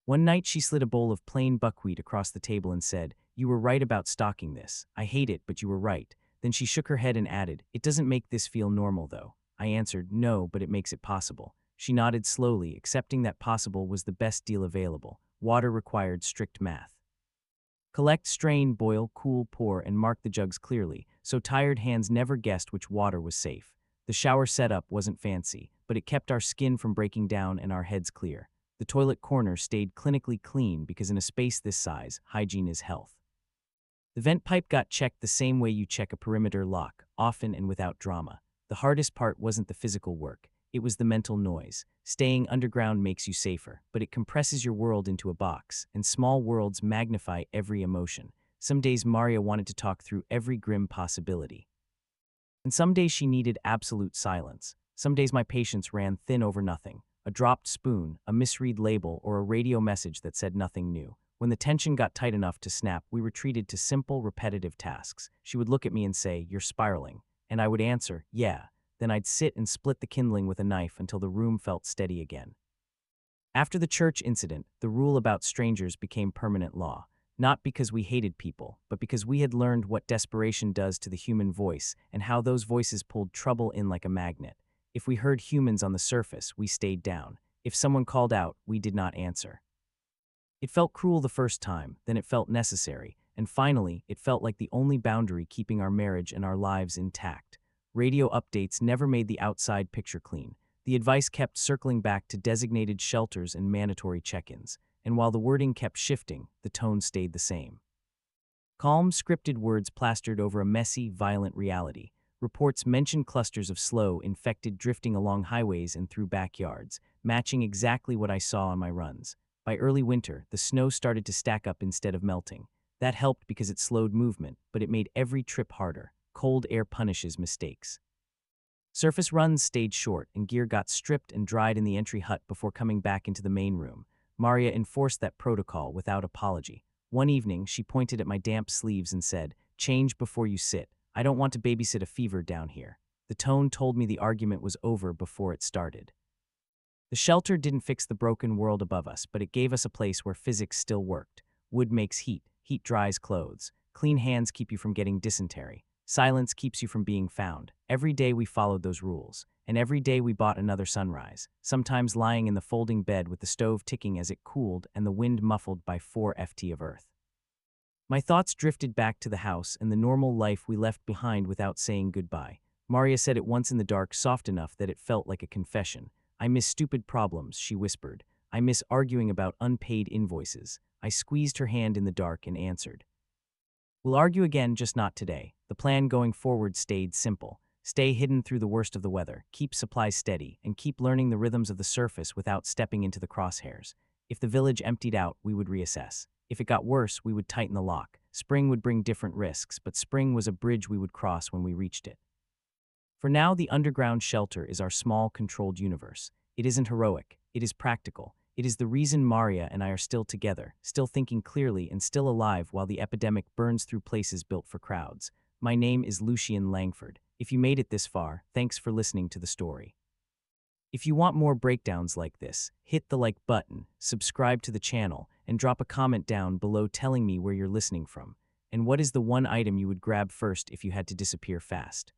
One night she slid a bowl of plain buckwheat across the table and said, "You were right about stocking this. I hate it, but you were right." Then she shook her head and added, "It doesn't make this feel normal, though." I answered, "No, but it makes it possible." She nodded slowly, accepting that possible was the best deal available. Water required strict math. Collect, strain, boil, cool, pour, and mark the jugs clearly, so tired hands never guessed which water was safe. The shower setup wasn't fancy, but it kept our skin from breaking down and our heads clear. The toilet corner stayed clinically clean because in a space this size, hygiene is health. The vent pipe got checked the same way you check a perimeter lock, often and without drama. The hardest part wasn't the physical work. It was the mental noise. Staying underground makes you safer, but it compresses your world into a box, and small worlds magnify every emotion. Some days Maria wanted to talk through every grim possibility. And some days she needed absolute silence. Some days my patience ran thin over nothing. A dropped spoon, a misread label, or a radio message that said nothing new. When the tension got tight enough to snap, we retreated to simple, repetitive tasks. She would look at me and say, "You're spiraling." And I would answer, "Yeah." Then I'd sit and split the kindling with a knife until the room felt steady again. After the church incident, the rule about strangers became permanent law, not because we hated people, but because we had learned what desperation does to the human voice and how those voices pulled trouble in like a magnet. If we heard humans on the surface, we stayed down. If someone called out, we did not answer. It felt cruel the first time, then it felt necessary, and finally, it felt like the only boundary keeping our marriage and our lives intact. Radio updates never made the outside picture clean. The advice kept circling back to designated shelters and mandatory check-ins, and while the wording kept shifting, the tone stayed the same. Calm, scripted words plastered over a messy, violent reality. Reports mentioned clusters of slow, infected drifting along highways and through backyards, matching exactly what I saw on my runs. By early winter, the snow started to stack up instead of melting. That helped because it slowed movement, but it made every trip harder. Cold air punishes mistakes. Surface runs stayed short, and gear got stripped and dried in the entry hut before coming back into the main room. Maria enforced that protocol without apology. One evening, she pointed at my damp sleeves and said, "Change before you sit. I don't want to babysit a fever down here." The tone told me the argument was over before it started. The shelter didn't fix the broken world above us, but it gave us a place where physics still worked. Wood makes heat. Heat dries clothes. Clean hands keep you from getting dysentery. Silence keeps you from being found. Every day we followed those rules, and every day we bought another sunrise, sometimes lying in the folding bed with the stove ticking as it cooled and the wind muffled by 4 ft of earth. My thoughts drifted back to the house and the normal life we left behind without saying goodbye. Maria said it once in the dark, soft enough that it felt like a confession. "I miss stupid problems," she whispered. "I miss arguing about unpaid invoices." I squeezed her hand in the dark and answered, "We'll argue again, just not today." The plan going forward stayed simple. Stay hidden through the worst of the weather, keep supplies steady, and keep learning the rhythms of the surface without stepping into the crosshairs. If the village emptied out, we would reassess. If it got worse, we would tighten the lock. Spring would bring different risks, but spring was a bridge we would cross when we reached it. For now, the underground shelter is our small, controlled universe. It isn't heroic, it is practical. It is the reason Maria and I are still together, still thinking clearly and still alive while the epidemic burns through places built for crowds. My name is Lucien Langford. If you made it this far, thanks for listening to the story. If you want more breakdowns like this, hit the like button, subscribe to the channel, and drop a comment down below telling me where you're listening from. And what is the one item you would grab first if you had to disappear fast?